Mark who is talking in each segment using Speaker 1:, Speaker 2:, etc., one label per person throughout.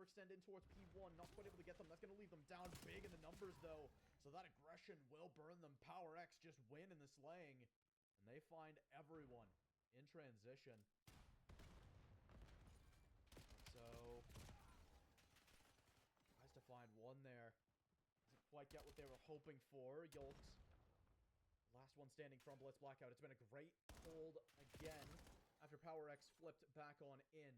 Speaker 1: overextend in towards P1. Not quite able to get them. That's going to leave them down big in the numbers, though. So that aggression will burn them. Power X just win in the slaying. And they find everyone in transition. So, tries to find one there. Doesn't quite get what they were hoping for. Yolks, last one standing from BLITZ Blackout. It's been a great hold again after Power X flipped back on in.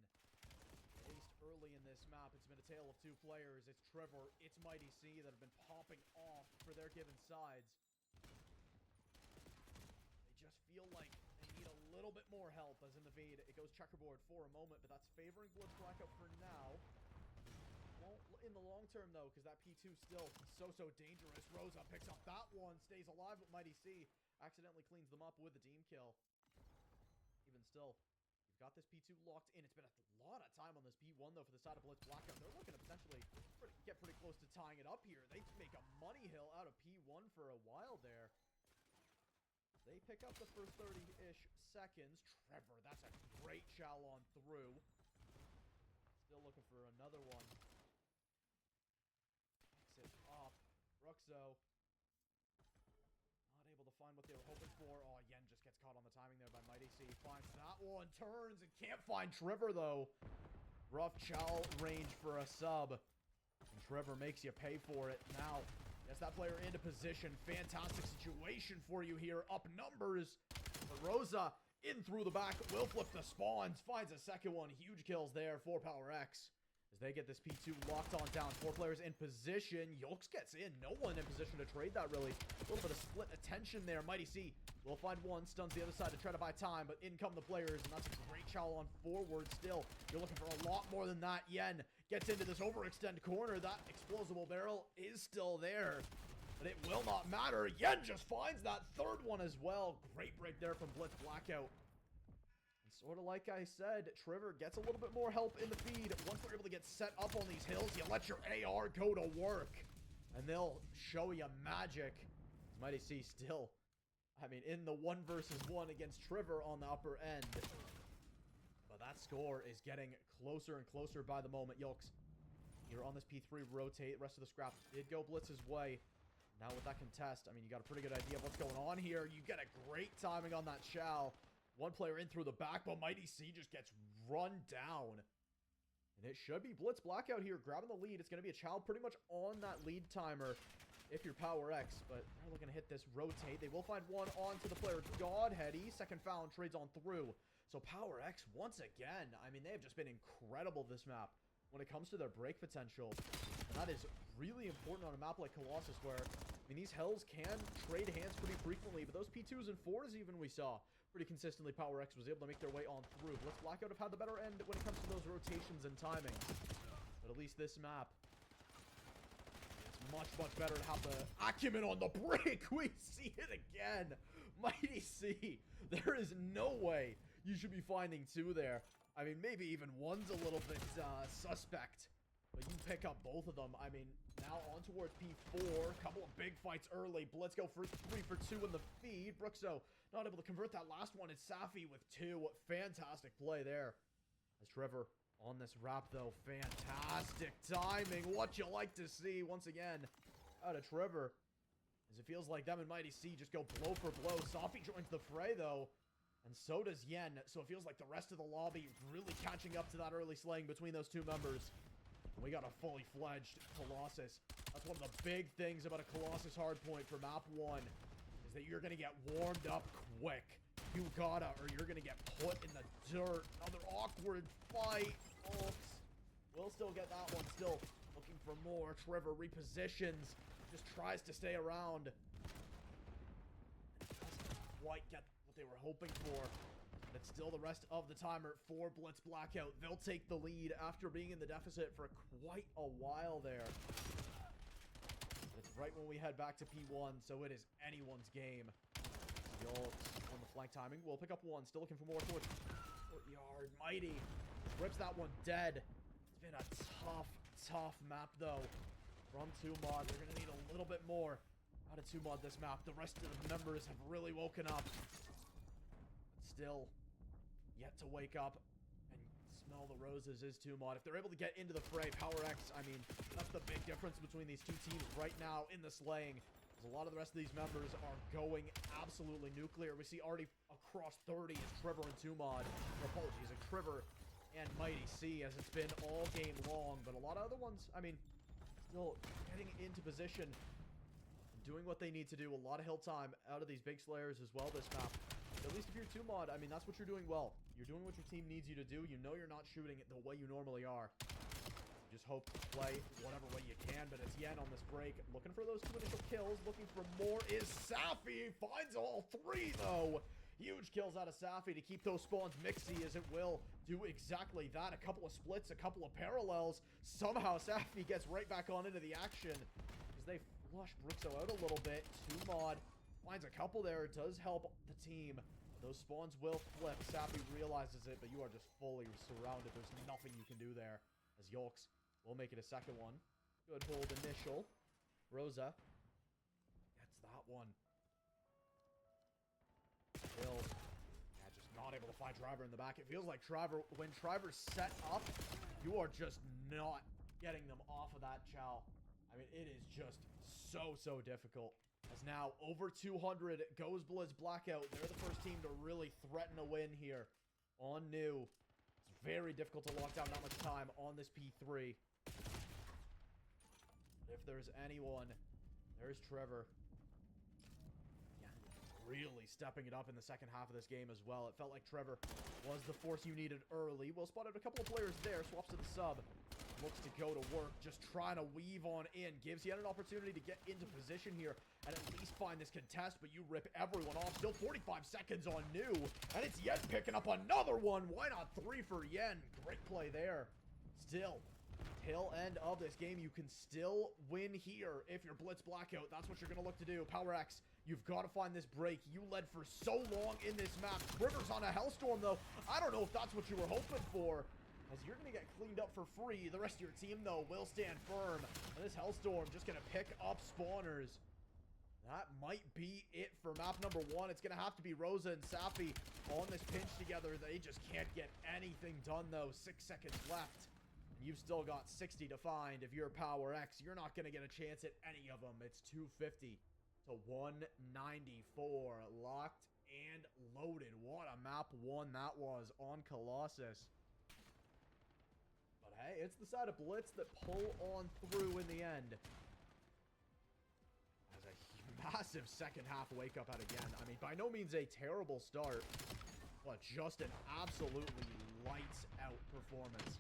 Speaker 1: At least early in this map, it's been a tale of two players. It's Trevor, it's Mighty C that have been popping off for their given sides. They just feel like they need a little bit more help, as in the Vade. It goes checkerboard for a moment, but that's favoring BLITZ Blackout for now. Won't in the long term, though, because that P2 still so dangerous. Rosa picks up that one, stays alive, but Mighty C accidentally cleans them up with the team kill. Even still, you've got this P2 locked in. It's been a lot of time on this P1, though, for the side of BLITZ Blackout. They're looking to potentially get pretty close to tying it up here. They make a money hill out of P1 for a while there. They pick up the first 30-ish seconds. Trevor, that's a great chow on through. Still looking for another one. Picks it up. Bruxo. Not able to find what they were hoping for. Oh, Yen just gets caught on the timing there by Mighty C. Finds that one. Turns and can't find Trevor, though. Rough chow range for a sub. And Trevor makes you pay for it. Now, gets that player into position. Fantastic situation for you here. Up numbers. But Rosa in through the back. Will flip the spawns. Finds a second one. Huge kills there for Power X. As they get this P2 locked on down. 4 players in position. Yolks gets in. No one in position to trade that, really. A little bit of split attention there. Mighty C will find one. Stuns the other side to try to buy time. But in come the players. And that's a great chow on forward still. You're looking for a lot more than that. Yen gets into this overextend corner. That explosible barrel is still there. But it will not matter. Yen just finds that third one as well. Great break there from BLITZ Blackout. And sort of like I said, Trevor gets a little bit more help in the feed. Once they're able to get set up on these hills, you let your AR go to work. And they'll show you magic. Mighty C still, I mean, in the 1 versus 1 against Trevor on the upper end. But that score is getting closer and closer by the moment. Yolks, you're on this P3 rotate. The rest of the scrap did go Blitz's way. Now with that contest, I mean, you got a pretty good idea of what's going on here. You get a great timing on that chow. One player in through the back, but Mighty C just gets run down. And it should be BLITZ Blackout here, grabbing the lead. It's going to be a chow pretty much on that lead timer if you're Power X. But they're looking to hit this rotate. They will find one onto the player Godheady. Second foul and trades on through. So Power X, once again, I mean, they have just been incredible this map when it comes to their break potential. And that is really important on a map like Colossus where, I mean, these Hells can trade hands pretty frequently, but those P2s and 4s even we saw pretty consistently. Power X was able to make their way on through. BLITZ Blackout have had the better end when it comes to those rotations and timing. But at least this map, it's much better to have the acumen on the break. We see it again. Mighty C. There is no way you should be finding 2 there. I mean, maybe even 1's a little bit suspect. But you pick up both of them. I mean, now on towards P4. Couple of big fights early. Blitz go for 3 for 2 in the feed. Bruxo not able to convert that last one. It's Safi with 2. Fantastic play there. As Trevor on this wrap, though. Fantastic timing. What you like to see once again out of Trevor. As it feels like them and Mighty C just go blow for blow. Safi joins the fray, though. And so does Yen. So it feels like the rest of the lobby really catching up to that early slaying between those 2 members. We got a fully fledged Colossus. That's one of the big things about a Colossus hardpoint for map 1, is that you're going to get warmed up quick. You gotta, or you're going to get put in the dirt. Another awkward fight. Oops. We'll still get that one. Still looking for more. Trevor repositions. Just tries to stay around. Doesn't quite get what they were hoping for. But still the rest of the timer for BLITZ Blackout. They'll take the lead after being in the deficit for quite a while there. But it's right when we head back to P1, so it is anyone's game. Yolks on the flank timing. We'll pick up 1. Still looking for more towards courtyard. Mighty rips that one dead. It's been a tough map, though. From 2mod, they're going to need a little bit more out of 2mod this map. The rest of the members have really woken up. Still yet to wake up, and smell the roses is Tumod. If they're able to get into the fray, Power X, I mean, that's the big difference between these two teams right now in the slaying. Because a lot of the rest of these members are going absolutely nuclear. We see already across 30 is Trevor and Tumod. Apologies, like Trevor and Mighty C, as it's been all game long. But a lot of other ones, I mean, still getting into position, doing what they need to do. A lot of hill time out of these big slayers as well this map. At least if you're Tumod, I mean, that's what you're doing well. You're doing what your team needs you to do. You know you're not shooting it the way you normally are. You just hope to play whatever way you can, but it's Yen on this break. Looking for those 2 initial kills. Looking for more is Safi. Finds all 3, though. Huge kills out of Safi to keep those spawns mixy, as it will do exactly that. A couple of splits, a couple of parallels. Somehow Safi gets right back on into the action as they flush Brixo out a little bit. Tumod finds a couple there. It does help the team. Those spawns will flip. Safi realizes it, but you are just fully surrounded. There's nothing you can do there. As Yolks will make it a second one. Good hold initial. Rosa gets that one. Killed. Yeah, just not able to find Driver in the back. It feels like Driver, when Driver's set up, you are just not getting them off of that chow. I mean, it is just so difficult. As now, over 200 goes BLITZ Blackout. They're the first team to really threaten a win here on new. It's very difficult to lock down that much time on this P3. If there's anyone, there's Trevor. Yeah, really stepping it up in the second half of this game as well. It felt like Trevor was the force you needed early. Well spotted a couple of players there. Swaps to the sub. Looks to go to work, just trying to weave on in. Gives Yen an opportunity to get into position here and at least find this contest, but you rip everyone off. Still 45 seconds on new, and it's Yen picking up another one. Why not 3 for Yen? Great play there. Still, tail end of this game, you can still win here if you're BLITZ Blackout. That's what you're going to look to do. Power X, you've got to find this break. You led for so long in this map. River's on a Hellstorm, though. I don't know if that's what you were hoping for, as you're going to get cleaned up for free. The rest of your team, though, will stand firm. And this Hellstorm just going to pick up spawners. That might be it for map number 1. It's going to have to be Rosa and Safi on this pinch together. They just can't get anything done, though. 6 seconds left. And you've still got 60 to find. If you're Power X, you're not going to get a chance at any of them. It's 250 to 194. Locked and loaded. What a map 1 that was on Colossus. But hey, it's the side of BLITZ that pull on through in the end. As a massive second half wake up out again. I mean, by no means a terrible start, but just an absolutely lights out performance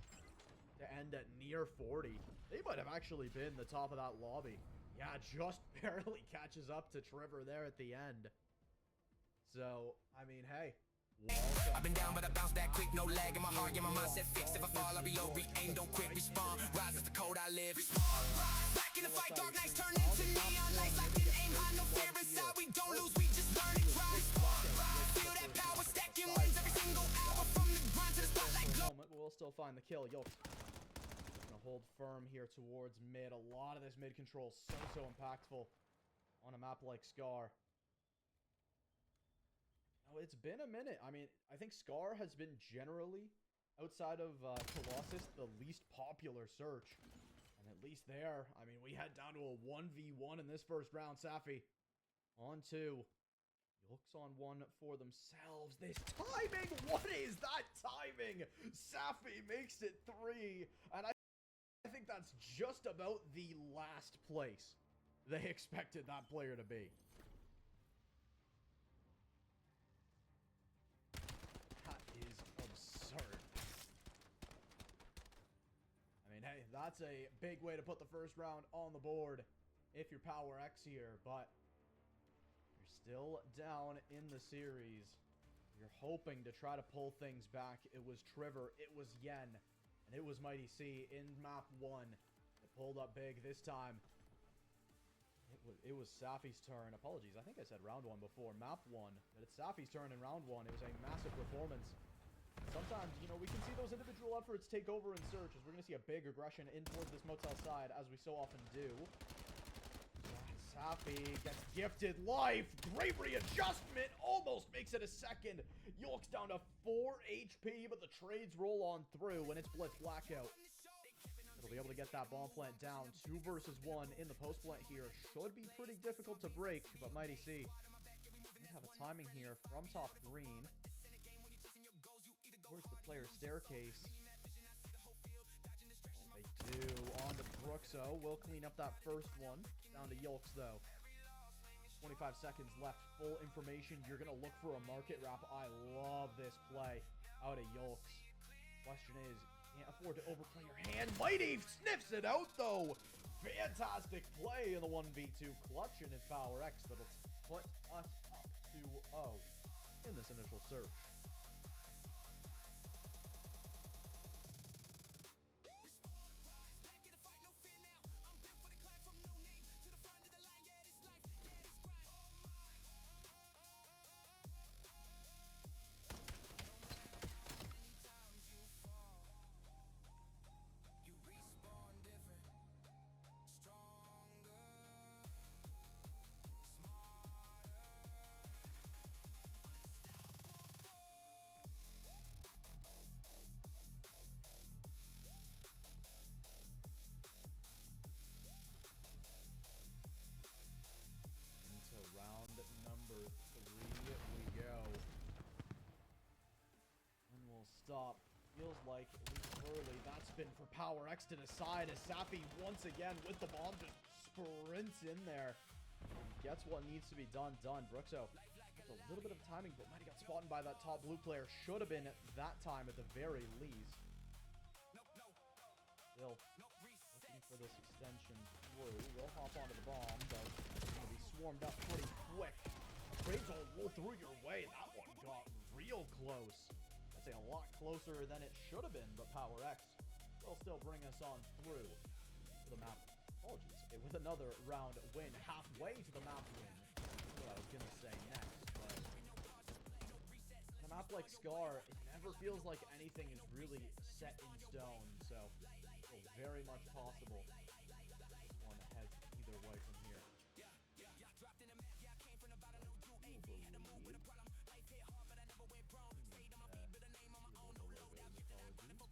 Speaker 1: to end at near 40. They might have actually been the top of that lobby. Yeah, just barely catches up to Trevor there at the end. So, I mean, hey.
Speaker 2: I've been down, but I bounce back quick, no lag in my heart, yeah, my mindset fixed. If I fall, I reload, re-aim, don't quit, respawn. Rise is the code I live. Back in the fight, dark nights turn into neon lights. Like an aim high, no fear inside. We don't lose, we just learn and try. Feel that power, stacking wins every single hour. From the grind to the spotlight glow.
Speaker 1: But we'll still find the kill. Yolks gonna hold firm here towards mid. A lot of this mid control so impactful on a map like Scar. Oh, it's been a minute. I mean, I think Scar has been generally, outside of Colossus, the least popular search. And at least there, I mean, we head down to a 1v1 in this first round. Safi on 2. Looks on 1 for themselves. This timing! What is that timing? Safi makes it 3. And I think that's just about the last place they expected that player to be. Is absurd. I mean, hey, that's a big way to put the first round on the board if you're Power X here, but you're still down in the series. You're hoping to try to pull things back. It was Trevor, it was Yen, and it was Mighty C in map 1 that pulled up big this time. It was Safi's turn. Apologies, I think I said round 1 before. Map 1. But it's Safi's turn in round 1. It was a massive performance. Sometimes, you know, we can see those individual efforts take over in search, as we're going to see a big aggression in towards this motel side, as we so often do. Safi gets gifted life. Great readjustment. Almost makes it a second. Yolk's down to 4 HP, but the trades roll on through, and it's Blitz Blackout. It'll be able to get that bomb plant down. 2 versus 1 in the post plant here. Should be pretty difficult to break, but Mighty C might have a timing here from top green. Where's the player staircase? They do. On to Brookso. Will clean up that first one. Down to Yolks, though. 25 seconds left. Full information. You're going to look for a market wrap. I love this play out of Yolks. Question is, can't afford to overplay your hand. Mighty sniffs it out, though. Fantastic play in the 1v2 clutch, and it's Power X that'll put us up 2-0 in this initial search. Round number 3 we go. And we'll stop. Feels like, at least early, that spin for Power X to decide as Safi once again with the bomb just sprints in there. Gets what needs to be done. Brookso with a little bit of timing, but might have got spotted by that top blue player. Should have been that time at the very least. Still looking for this extension through. We'll hop onto the bomb, but it's going to be swarmed up pretty quick. Trades will roll through your way. That one got real close. I'd say a lot closer than it should have been, but Power X will still bring us on through to the map. Apologies. Okay, with another round win, halfway to the map win. That's what I was going to say next, but on a map like Scar, it never feels like anything is really set in stone, so very much possible this one heads either way from here.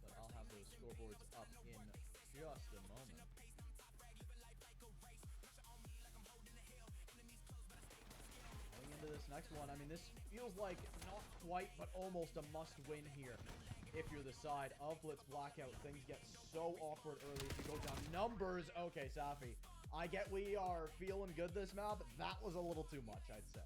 Speaker 1: But I'll have those scoreboards up in just a moment. Going into this next one, I mean, this feels like not quite, but almost a must-win here. If you're the side of Blitz Blackout, things get so awkward early if you go down numbers. Okay, Safi, I get we are feeling good this map. That was a little too much, I'd say.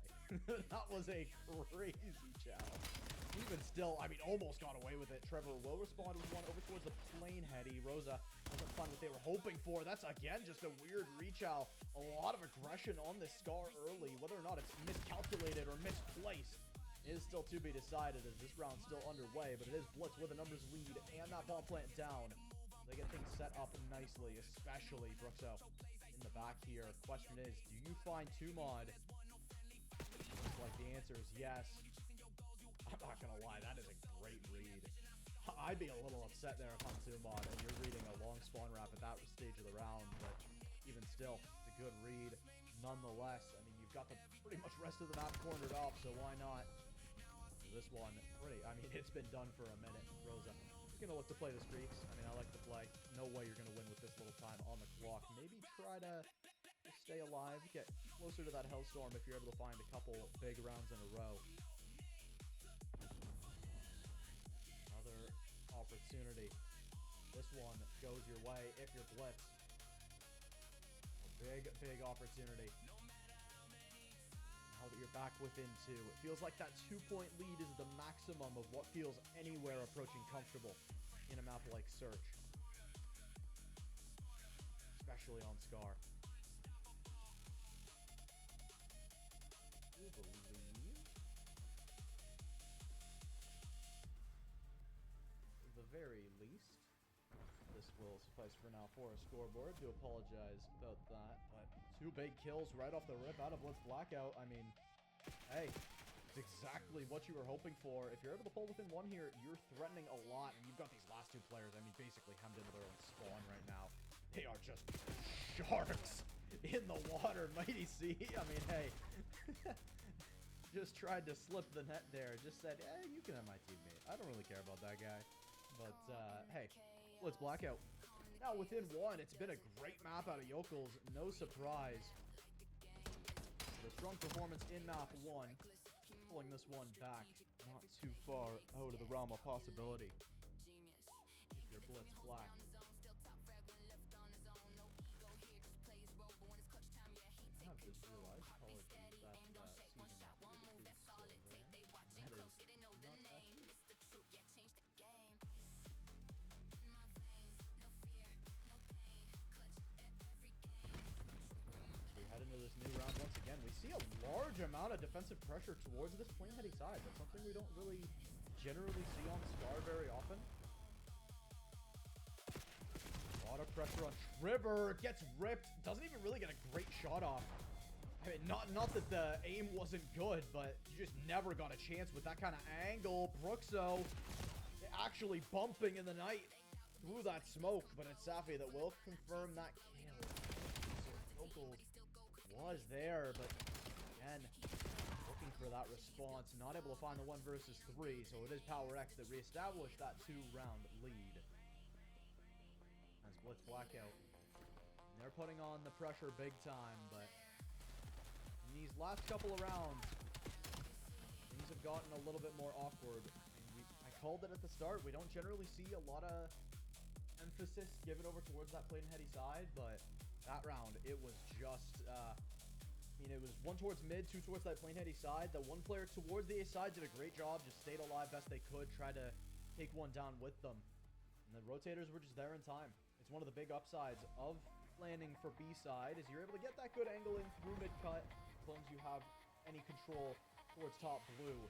Speaker 1: That was a crazy challenge. Even still, I mean, almost got away with it. Trevor will respond with one over towards the plane heady. Rosa doesn't find what they were hoping for. That's, again, just a weird reach out. A lot of aggression on this Scar early. Whether or not it's miscalculated or misplaced is still to be decided as this round's still underway, but it is Blitz with a numbers lead and that bomb plant down. They get things set up nicely, especially Brookso in the back here. Question is, do you find 2mod? Looks like the answer is yes. I'm not gonna lie, that is a great read. I'd be a little upset there if I'm 2mod and you're reading a long spawn wrap at that stage of the round, but even still, it's a good read nonetheless. I mean, you've got the pretty much rest of the map cornered off, so why not? This one, pretty, I mean, it's been done for a minute. Rosa, you're going to look to play the streaks. I mean, I like to play. No way you're going to win with this little time on the clock. Maybe try to stay alive, get closer to that Hellstorm if you're able to find a couple big rounds in a row. Another opportunity. This one goes your way if you're Blitz. A big opportunity. Now that you're back within 2, it feels like that 2-point lead is the maximum of what feels anywhere approaching comfortable in a map like Search, especially on Scar. I believe at the very least, this will suffice for now for a scoreboard. Do apologize about that, but 2 big kills right off the rip out of Blitz Blackout. I mean, hey, it's exactly what you were hoping for. If you're able to pull within 1 here, you're threatening a lot, and you've got these last 2 players, I mean, basically hemmed into their own spawn right now. They are just sharks in the water. Mighty C, I mean, hey. Just tried to slip the net there. Just said, you can have my teammate. I don't really care about that guy. But, hey, BLITZ Blackout. Now, within one, it's been a great map out of Yokels. No surprise. The strong performance in map one. Pulling this one back. Not too far out of the realm of possibility. If you're BLITZ Black. I have just realized, apologies, that season that is not we head into this new round once again. We see a large amount of defensive pressure towards this plane heady side. That's something we don't really generally see on Scar very often. A lot of pressure on Trevor. Gets ripped. Doesn't even really get a great shot off. I mean, not that the aim wasn't good, but you just never got a chance with that kind of angle. Brookso actually bumping in the night through that smoke, but it's Safi that will confirm that kill. So Yokels was there, but again, looking for that response. Not able to find the 1 versus 3, so it is Power X that reestablished that 2-round lead. As BLITZ Blackout. And they're putting on the pressure big time, but in these last couple of rounds, things have gotten a little bit more awkward. I called it at the start. We don't generally see a lot of emphasis given over towards that plane heady side, but that round, it was just, it was 1 towards mid, 2 towards that plane heady side. The 1 player towards the A side did a great job, just stayed alive best they could, tried to take one down with them. And the rotators were just there in time. It's one of the big upsides of landing for B side, is you're able to get that good angle in through mid cut, as long as you have any control towards top blue.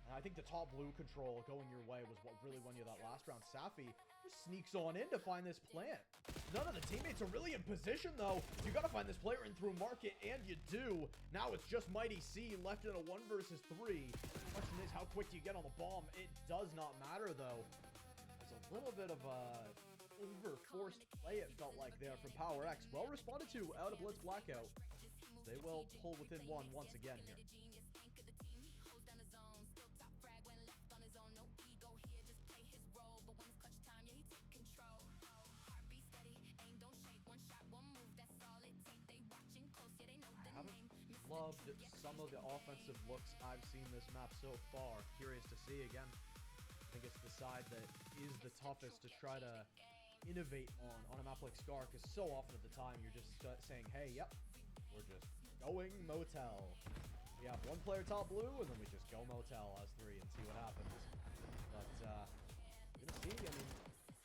Speaker 1: And I think the top blue control going your way was what really won you that last round. Safi just sneaks on in to find this plant. None of the teammates are really in position, though. You got to find this player in through market, and you do. Now it's just Mighty C left in a 1 versus 3. The question is, how quick do you get on the bomb? It does not matter, though. There's a little bit of a over-forced play, it felt like, there from Power X. Well responded to out of BLITZ Blackout. They will pull within 1 once again here. I haven't loved some of the offensive looks I've seen this map so far. Curious to see again. I think it's the side that is the toughest to try to innovate on a map like Scar, because so often at the time you're just saying, hey, yep, we're just going motel. We have 1 player top blue, and then we just go motel as 3 and see what happens. But you're gonna see, I mean,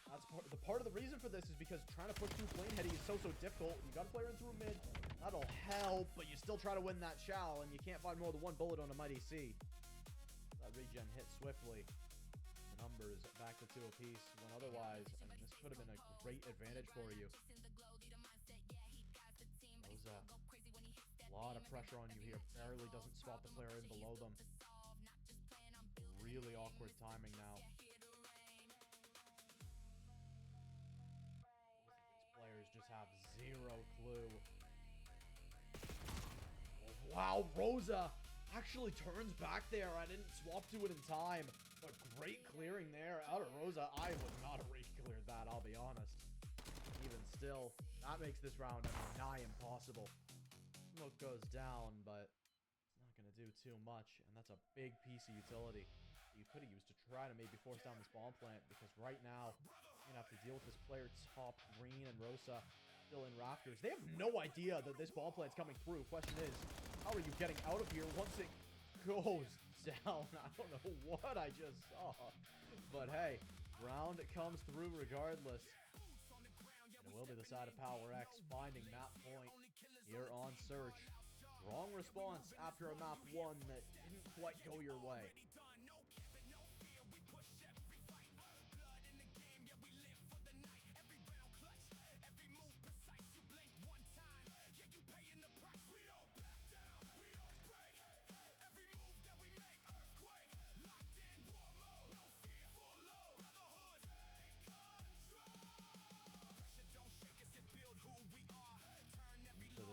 Speaker 1: that's part of the reason for this is because trying to push through plane heady is so difficult. You got a player in through mid, that'll help, but you still try to win that shell, and you can't find more than 1 bullet on a Mighty C. That regen hit swiftly. The numbers back to 2 apiece, when otherwise, I mean, this could have been a great advantage for you. Rosa, a lot of pressure on you here. Barely doesn't spot the player in below them. Really awkward timing now. These players just have 0 clue. Wow, Rosa actually turns back there. I didn't swap to it in time, but great clearing there out of Rosa. I would not have re-cleared that, I'll be honest. Even still, that makes this round nigh impossible. Smoke goes down, but it's not going to do too much, and that's a big piece of utility you could have used to try to maybe force down this bomb plant, because right now you're going to have to deal with this player top green and Rosa still in rafters. They have no idea that this bomb plant's coming through. Question is, how are you getting out of here once it goes down? I don't know what I just saw, but hey, round comes through regardless. It will be the side of Power X finding that point here on Search. Wrong response after a map 1 that didn't quite go your way.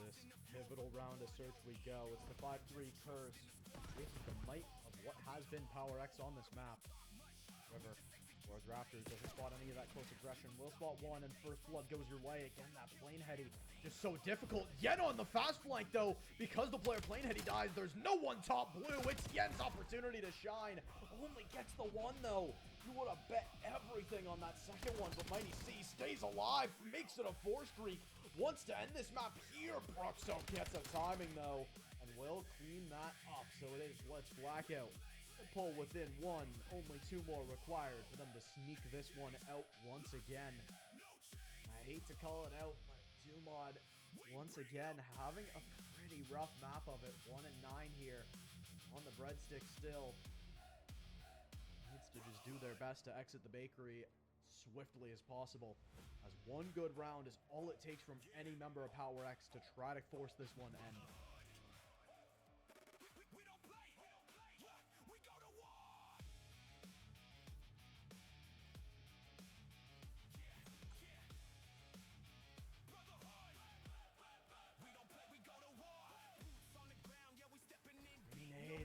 Speaker 1: This the search we go. It's the 5-3 curse. This is the might of what has been Power X on this map. River towards Raptors, doesn't spot any of that close aggression. Will spot one, and first blood goes your way. Again, that plane heady, just so difficult. Yen on the fast flank, though, because the player plane heady dies, there's no one top blue. It's Yen's opportunity to shine. Only gets the one, though. You would have bet everything on that second one, but Mighty C stays alive, makes it a 4 streak. Wants to end this map here. Bruxo gets a timing, though, and will clean that up. So it is BLITZ Blackout. Pull within one, only 2 more required for them to sneak this one out once again. I hate to call it out, but Dumod, once again, having a pretty rough map of it. 1 and 9 here on the breadstick still. Needs to just do their best to exit the bakery swiftly as possible, as 1 good round is all it takes from any member of Power X to try to force this one end.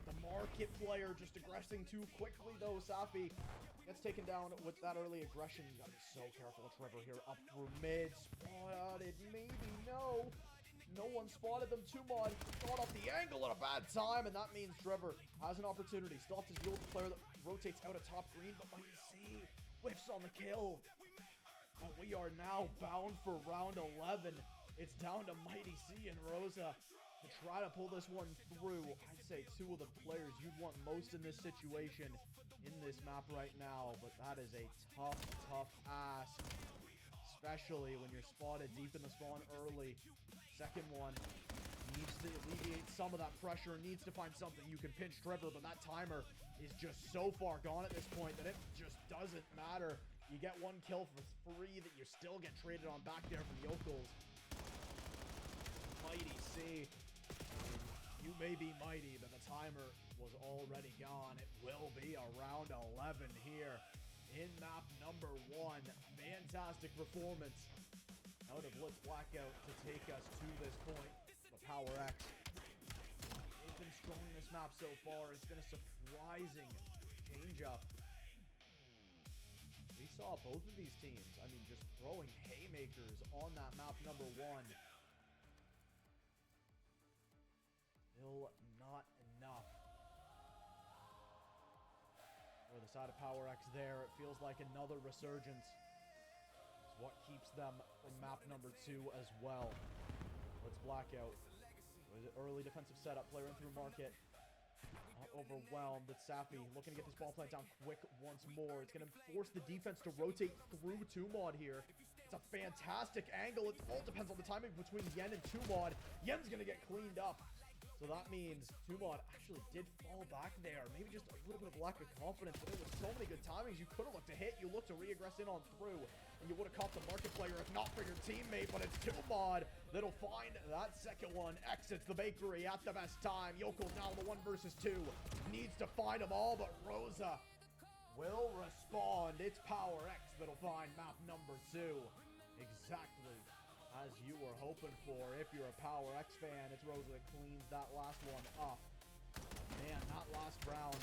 Speaker 1: The market player just aggressing too quickly, though. Safi gets taken down with that early aggression. You gotta be so careful of Trevor here. Up through mid. Spotted, maybe, no. No one spotted them. Tumod got off the angle at a bad time, and that means Trevor has an opportunity. Still has to deal with the player that rotates out of top green, but Mighty C whiffs on the kill. And we are now bound for round 11. It's down to Mighty C and Rosa to try to pull this one through. I'd say 2 of the players you'd want most in this situation in this map right now, but that is a tough, tough ask, especially when you're spotted deep in the spawn early. Second one needs to alleviate some of that pressure, needs to find something you can pinch Trevor, but that timer is just so far gone at this point that it just doesn't matter. You get 1 kill for 3 that you still get traded on back there from Yokels. Mighty C. You may be mighty, but the timer was already gone. It will be a round 11 here in map number 1. Fantastic performance out of BLITZ Blackout to take us to this point. But Power X, they've been strong in this map so far. It's been a surprising change up. We saw both of these teams, I mean, just throwing haymakers on that map number 1. Still not enough. For the side of Power X there, it feels like another resurgence is what keeps them in map number 2 as well. BLITZ Blackout. Early defensive setup, player in through market. Not overwhelmed. It's Safi looking to get this ball plant down quick once more. It's going to force the defense to rotate through Tumod here. It's a fantastic angle. It all depends on the timing between Yen and Tumod. Yen's going to get cleaned up. So that means Tumod actually did fall back there. Maybe just a little bit of lack of confidence, but there were so many good timings. You could have looked to hit. You looked to re-aggress in on through, and you would have caught the market player if not for your teammate, but it's Tumod that'll find that second one. Exits the bakery at the best time. Yokel now the 1 versus 2. Needs to find them all, but Rosa will respond. It's Power X that'll find map number 2. Exactly as you were hoping for. If you're a Power X fan, it's Rosa that cleans that last one up. Man, that last round,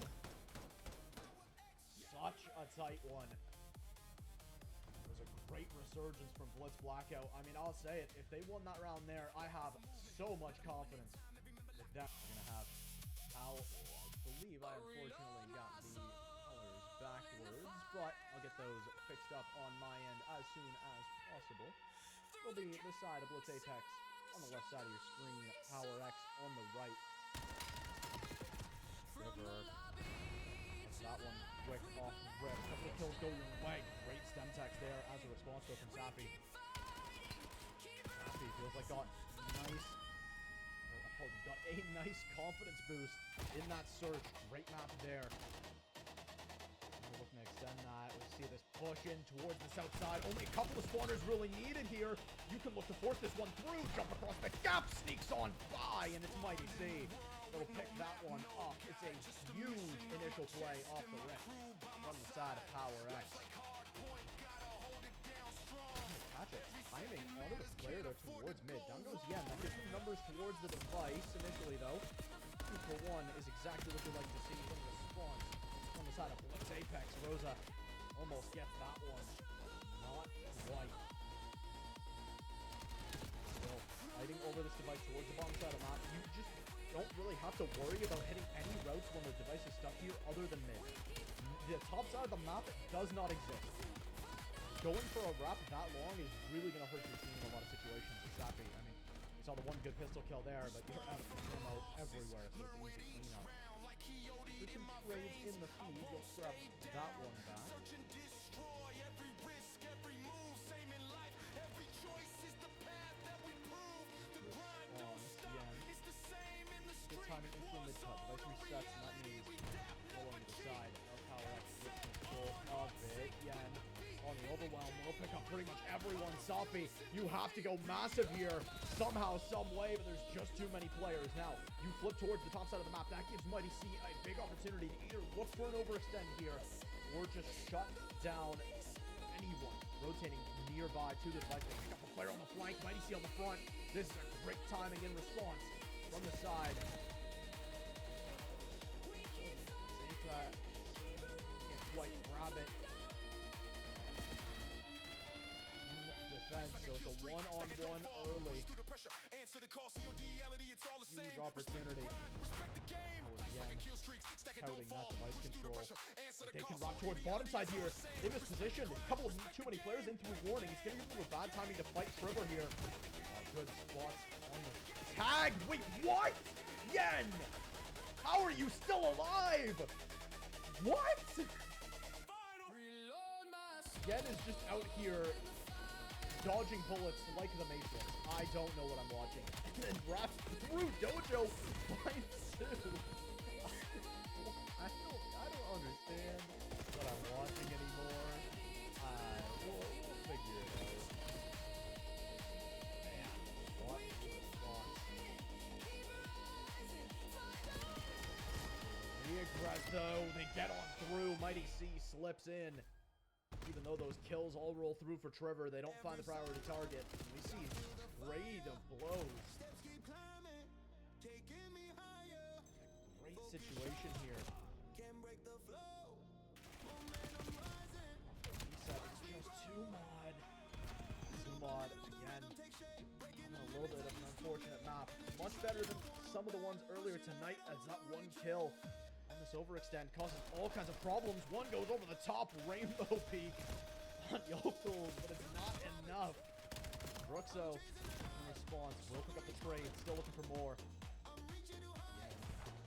Speaker 1: such a tight one. It was a great resurgence from BLITZ Blackout. I mean, I'll say it, if they won that round there, I have so much confidence that that's gonna have. I believe I unfortunately got the colors backwards, but I'll get those fixed up on my end as soon as possible. Will be the side of BLITZ Apex on the left side of your screen, Power X on the right. River gets that one quick off rip. A couple of kills go your way. Great stem text there as a response though from Safi. Safi feels like got a nice confidence boost in that search. Great map there. We're looking to extend that. We see this push in towards the south side. Only a couple of spawners really needed here. You can look to force this one through. Jump across the gap. Sneaks on by. And it's Mighty C that'll pick that one up. It's a huge initial play off the rip from the side of Power X. Catch it. Timing out of the player to there towards mid. Down goes Yen. That gives him numbers towards the device initially, though. 2 for 1 is exactly what you'd like to see from the response. On the side of Blitz Apex, Rosa almost gets that one. Not quite. Still fighting over this device towards the bottom side of the map. You just don't really have to worry about hitting any routes when the device is stuck here other than mid. The top side of the map does not exist. Going for a wrap that long is really going to hurt your team in a lot of situations. Exactly. I mean, you saw the one good pistol kill there, but you're out of ammo everywhere, so it's easy cleanup. With some trades in the feed, you'll scrap that one back. Good timing into the mid-cut. Device resets, and that means go on the side. No power up with control of it. Yen on the overwhelm will pick up pretty much everyone. Safi, you have to go massive here somehow, some way, but there's just too many players. Now, you flip towards the top side of the map. That gives Mighty C a big opportunity to either look for an overextend here or just shut down anyone rotating nearby to the device. They pick up a player on the flank. Mighty C on the front. This is a great timing in response from the side. Can't quite grab it. Defense, so it's a one-on-one early. Huge opportunity. Again, touting that device control. They can rock towards bottom side here. They mispositioned. A couple of too many players into a warning. It's going to give them a bad timing to fight Trevor here. Good spots on the tag. Wait, what? Yen! How are you still alive? What? Yen is just out here dodging bullets like the Matrix. I don't know what I'm watching. And then wraps through Dojo finds two. I don't understand what I'm watching anymore. We'll figure it out. Man, what a response. Reaggress though, they get on through. Mighty C slips in. Even though those kills all roll through for Trevor, they don't find the priority target. We see a raid of blows. Great situation here. Reset, it's just 2mod. 2mod again. A little bit of an unfortunate map. Much better than some of the ones earlier tonight, as that one kill on this overextend causes all kinds of problems. One goes over the top, Rainbow Peak on Yokels, but it's not enough. Bruxo in response will pick up the trade, still looking for more.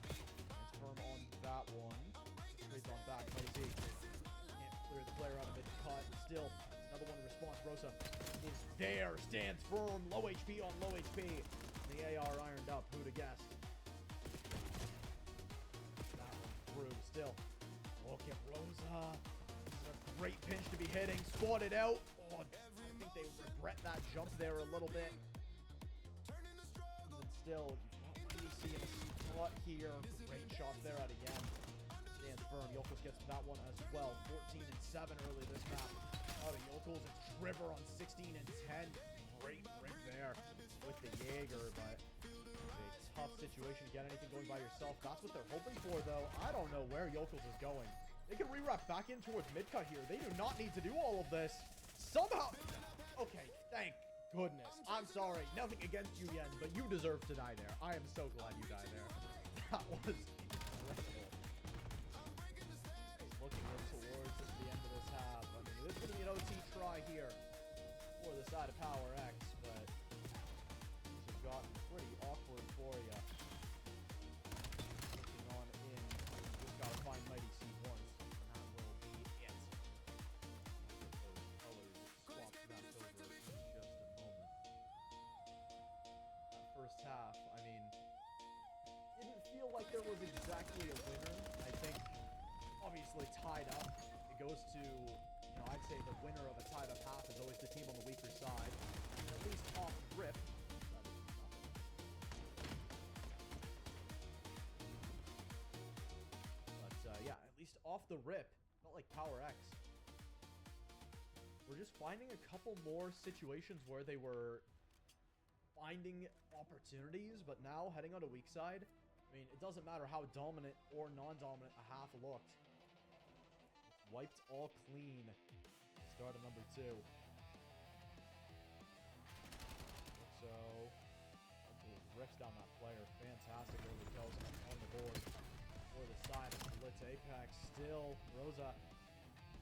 Speaker 1: Transform on that one. Trades on back, Mighty Z. Can't clear the player out of mid-cut. Still, another one in response. Rosa is there, stands firm, low HP on low HP. The AR ironed up, who'd have guessed? Through still. Look at Rosa. This is a great pinch to be hitting. Spotted out. Oh, I think they regret that jump there a little bit. But still, you see in a spot here. Great shot there out of Yen. Stands firm. Yokels gets that one as well. 14 and 7 early this map. Out of Yokels, it's Trevor on 16 and 10. Great rig there with the Jaeger, but a tough situation to get anything going by yourself. That's what they're hoping for, though. I don't know where Yokels is going. They can re-wrap back in towards mid-cut here. They do not need to do all of this. Somehow... Okay, thank goodness. I'm sorry. Nothing against you, Yen, but you deserve to die there. I am so glad you died there. That was incredible. Looking in towards the end of this half. I mean, there's going to be an OT try here for the side of Power X, but things have gotten pretty awkward for you. Looking on in, just gotta find Mighty C once, and that will be it. Those colors swap back over in just a moment. That first half, I mean, didn't feel like there was exactly a winner. I think, obviously tied up, it goes to, you know, I'd say the winner of a tied up half is always the team on the weaker side. At least off rip. But yeah, at least off the rip, not like Power X. We're just finding a couple more situations where they were finding opportunities, but now heading on to weak side, I mean, it doesn't matter how dominant or non-dominant a half looked. It's wiped all clean. Start of number 2. So, rips down that player. Fantastic early kills on the board for the side of Blitz Apex. Still, Rosa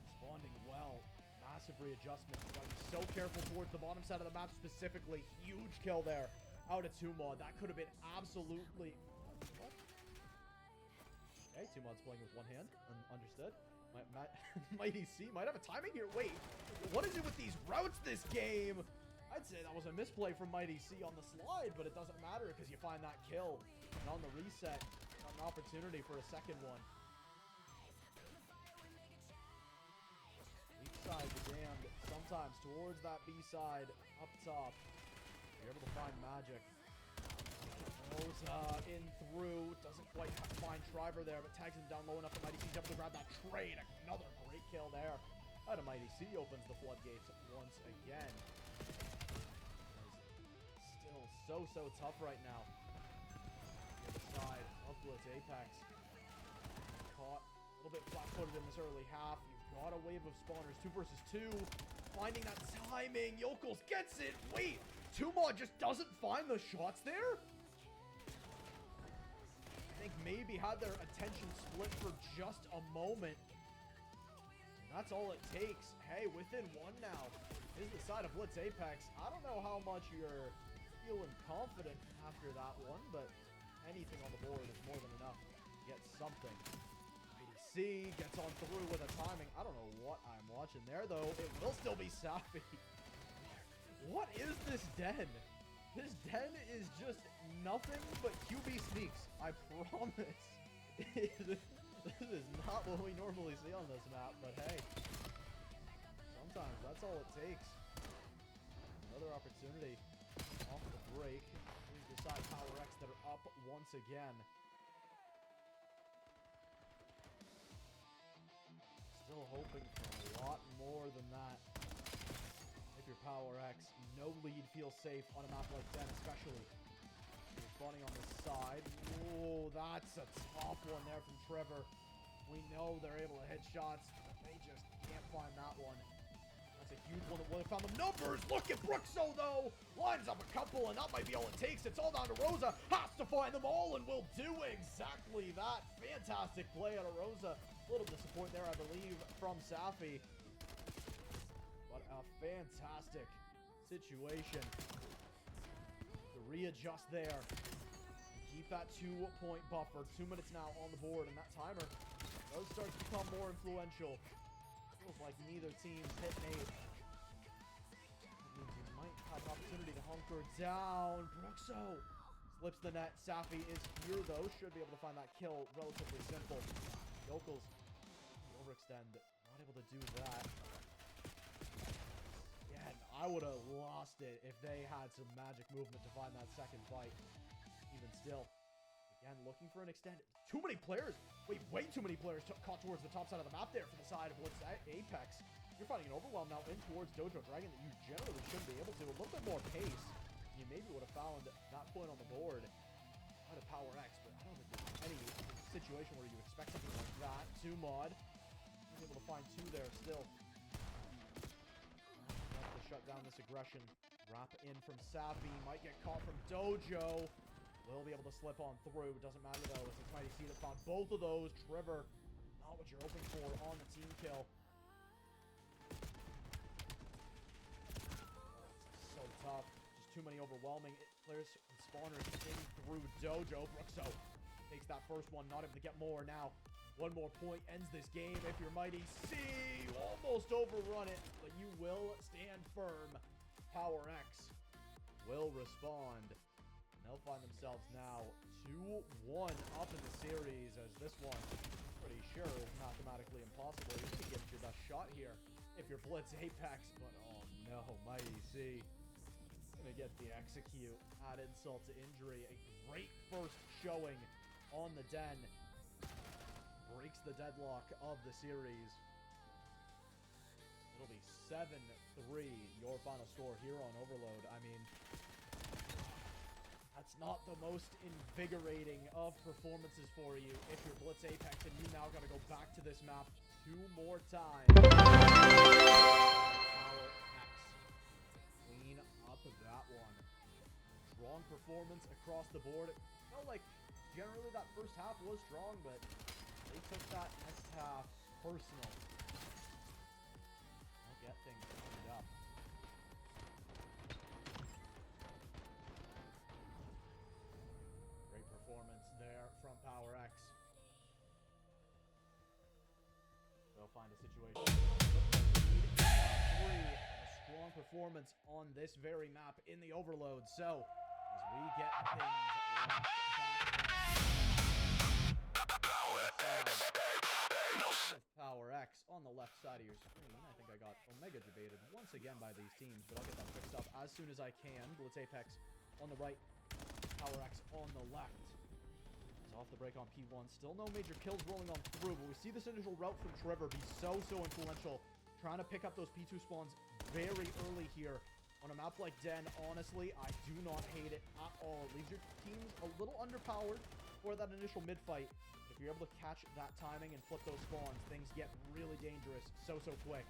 Speaker 1: responding well. Massive readjustment. You gotta be so careful towards the bottom side of the map specifically. Huge kill there out of 2mod. That could have been absolutely... What? Okay, 2mod's playing with one hand. Understood. Mighty C might have a timing here. Wait, what is it with these routes this game? I'd say that was a misplay from Mighty C on the slide, but it doesn't matter because you find that kill. And on the reset, got an opportunity for a second one. Weak side, the damned. Sometimes towards that B side, up top. You're able to find magic. Goes in through. Doesn't quite find Shriver there, but tags him down low enough that Mighty C's able to grab that trade. Another great kill there. Out of Mighty C opens the floodgates once again. Still so tough right now. The other side of Blitz Apex. Caught a little bit flat-footed in this early half. You've got a wave of spawners. 2 versus 2. Finding that timing. Yokels gets it. Wait. 2mod just doesn't find the shots there? I think maybe had their attention split for just a moment. And that's all it takes. Hey, within 1 now. This is the side of Blitz Apex. I don't know how much you're feeling confident after that one, but anything on the board is more than enough to get something. BDC gets on through with a timing. I don't know what I'm watching there, though. It will still be Safi. What is this den? This den is just nothing but QB sneaks. I promise. This is not what we normally see on this map, but hey. Sometimes that's all it takes. Another opportunity. Off the break. Here's the side Power X that are up once again. Still hoping for a lot more than that. If you're Power X, no lead feels safe on a map like Den, especially. Respawning on this side. Oh, that's a tough one there from Trevor. We know they're able to hit shots, but they just can't find that one. That's a huge one that would have found the numbers. Look at Brookso, though. Lines up a couple, and that might be all it takes. It's all down to Rosa. Has to find them all, and will do exactly that. Fantastic play out of Rosa. A little bit of support there, I believe, from Safi. But a fantastic situation to readjust there. Keep that 2-point buffer. 2 minutes now on the board, and that timer does start to become more influential. Feels like neither team's hit Nate. That means you might have an opportunity to hunker down. Brookso slips the net. Safi is here, though. Should be able to find that kill. Relatively simple. Yokels overextend. Not able to do that. Yeah, I would have lost it if they had some magic movement to find that second fight. Even still. Again, looking for an extend. Too many players. Wait, way too many players caught towards the top side of the map there for the side of Blitz Apex. You're finding an overwhelm now in towards Dojo Dragon that you generally shouldn't be able to. A little bit more pace. You maybe would have found that point on the board out of Power X, but I don't think there's any situation where you expect something like that. 2mod. He's able to find 2 there still. Enough to shut down this aggression. Wrap in from Safi. Might get caught from Dojo. Will be able to slip on through. Doesn't matter, though. It's Mighty C that found both of those. Trevor, not what you're hoping for on the team kill. So tough. Just too many overwhelming players and spawners in through Dojo. Brookso takes that first one. Not able to get more now. 1 more point ends this game. If you're Mighty C, you almost overrun it, but you will stand firm. Power X will respond. They'll find themselves now 2-1 up in the series, as this one, I'm pretty sure, is mathematically impossible. You can get your best shot here if you're Blitz Apex, but oh no, Mighty C gonna get the execute. Add insult to injury. A great first showing on the Den. Breaks the deadlock of the series. It'll be 7-3, your final score here on Overload. I mean, not the most invigorating of performances for you if you're Blitz Apex, and you now got to go back to this map 2 more times. Power X. Clean up that one. Strong performance across the board. It felt like generally that first half was strong, but they took that next half personal. They'll get things cleaned up. Great performance there from Power X. They'll find a situation. A strong performance on this very map in the overload. So, as we get things locked back Power X on the left side of your screen. I think I got Omega debated once again by these teams, but I'll get that fixed up as soon as I can. Blitz Apex on the right, Power X on the left. He's off the break on P1. Still no major kills rolling on through, but we see this initial route from Trevor be so influential. Trying to pick up those P2 spawns very early here on a map like Den. Honestly, I do not hate it at all. It leaves your teams a little underpowered for that initial mid-fight. If you're able to catch that timing and flip those spawns, things get really dangerous so quick.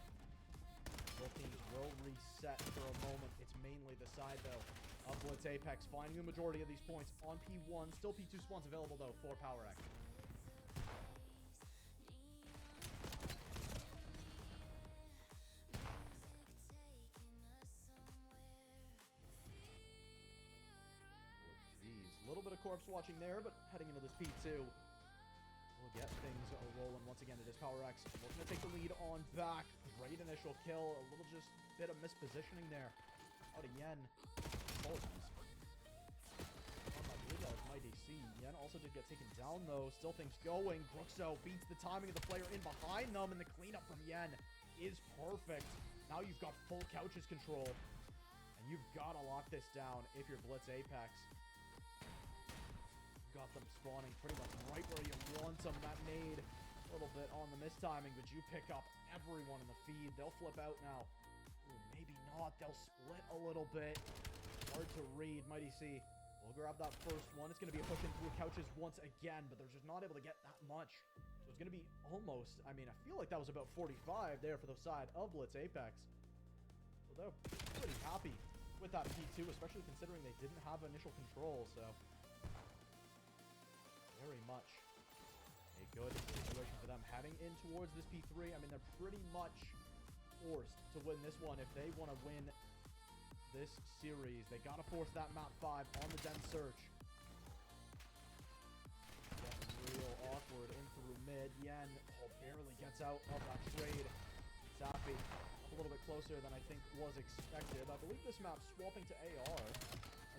Speaker 1: Both teams will reset for a moment. It's mainly the side, though, of Blitz Apex, finding the majority of these points on P1. Still P2 spawns available, though, for Power X. A little bit of corpse watching there, but heading into this P2, we'll get things rolling once again. It is Power X looking to take the lead on back. Great initial kill. A little just bit of mispositioning there. Out of Yen. Apologies. I believe that was my DC. Yen also did get taken down, though. Still things going. Brookso beats the timing of the player in behind them, and the cleanup from Yen is perfect. Now you've got full couches control, and you've got to lock this down if you're Blitz Apex. Got them spawning pretty much right where you want them. That made a little bit on the mistiming, but you pick up everyone in the feed. They'll flip out now. Ooh, maybe not. They'll split a little bit. Hard to read. Mighty C will grab that first one. It's going to be a push in through couches once again, but they're just not able to get that much. So it's going to be almost, I mean, I feel like that was about 45 there for the side of Blitz Apex. So they're pretty happy with that P2, especially considering they didn't have initial control, so very much a good situation for them. Heading in towards this P3, I mean, they're pretty much forced to win this one if they want to win this series. They got to force that map 5 on the Den search. Getting real awkward in through mid. Yen barely gets out of that trade. Zappy a little bit closer than I think was expected. I believe this map's swapping to AR.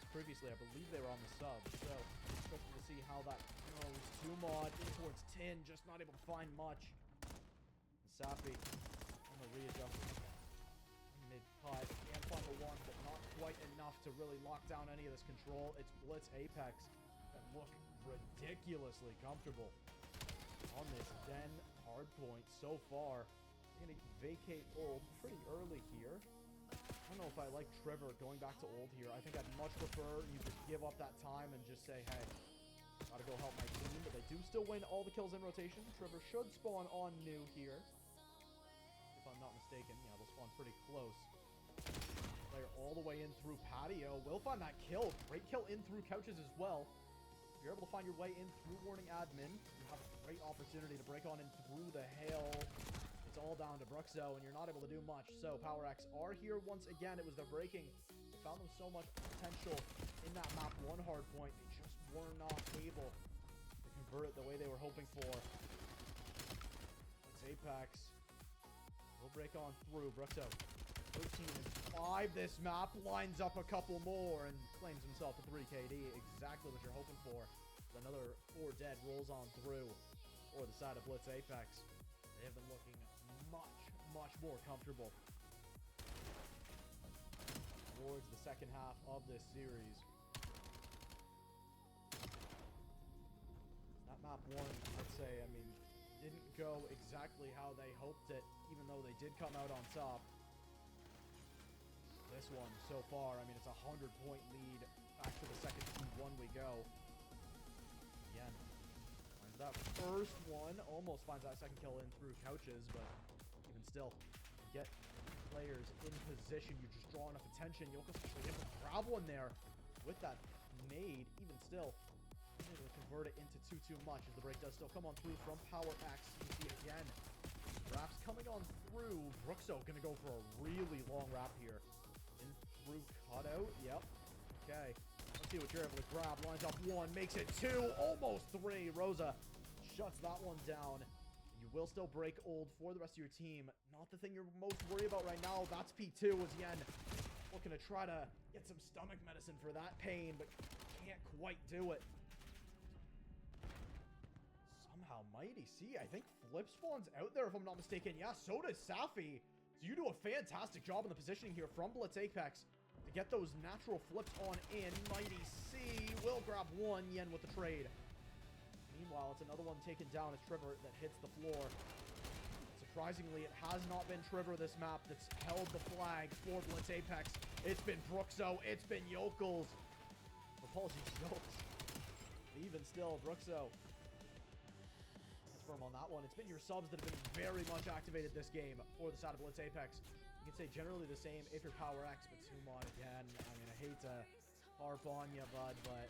Speaker 1: Previously, I believe they were on the sub, so expecting to see how that goes. 2mod in towards Tin, just not able to find much. Sappy on the readjustment. Mid-cut, can find the one, but not quite enough to really lock down any of this control. It's Blitz Apex that look ridiculously comfortable on this Den hardpoint so far. They're going to vacate Old pretty early here. I don't know if I like Trevor going back to Old here. I think I'd much prefer you just give up that time and just say, hey, gotta go help my team. But they do still win all the kills in rotation. Trevor should spawn on new here, if I'm not mistaken. Yeah, they'll spawn pretty close. Player all the way in through patio. Will find that kill. Great kill in through couches as well. If you're able to find your way in through warning admin, you have a great opportunity to break on in through the hail. It's all down to Brookso, and you're not able to do much. So Power X are here once again. It was the breaking. They found them so much potential in that map 1 hard point. They just were not able to convert it the way they were hoping for. It's Apex. We'll break on through. Brookso 13 and 5. This map lines up a couple more and claims himself a 3 KD. Exactly what you're hoping for. Another 4 dead rolls on through for the side of Blitz Apex. They have been looking much more comfortable towards the second half of this series. That map 1, I'd say, I mean, didn't go exactly how they hoped it, even though they did come out on top. This one, so far, I mean, it's a 100-point lead back to the second 2-1 we go. Again, finds that first one. Almost finds that second kill in through couches, but even still, get players in position. You just draw enough attention. Yoko's actually able to grab one there with that nade. Even still, able to convert it into too much as the break does still come on through from Power X. You see it again. Wraps coming on through. Brookso gonna go for a really long wrap here. In through cutout. Yep. Okay. Let's see what you're able to grab. Lines up one, makes it two, almost three. Rosa shuts that one down. You will still break old for the rest of your team. Not the thing you're most worried about right now. That's P2 as Yen looking to try to get some stomach medicine for that pain, but can't quite do it. Somehow Mighty C, I think Flip Spawn's out there if I'm not mistaken. Yeah, so does Safi. So you do a fantastic job in the positioning here from Blitz Apex to get those natural flips on in. Mighty C will grab one. Yen with the trade. Meanwhile, it's another one taken down. It's Trevor that hits the floor. Surprisingly, it has not been Trevor this map that's held the flag for Blitz Apex. It's been Brookso. It's been Yokels. Apologies, Yokels. Even still, Brookso. That's firm on that one. It's been your subs that have been very much activated this game for the side of Blitz Apex. You can say generally the same if you're Power X, but Tumon again. I mean, I hate to harp on you, bud, but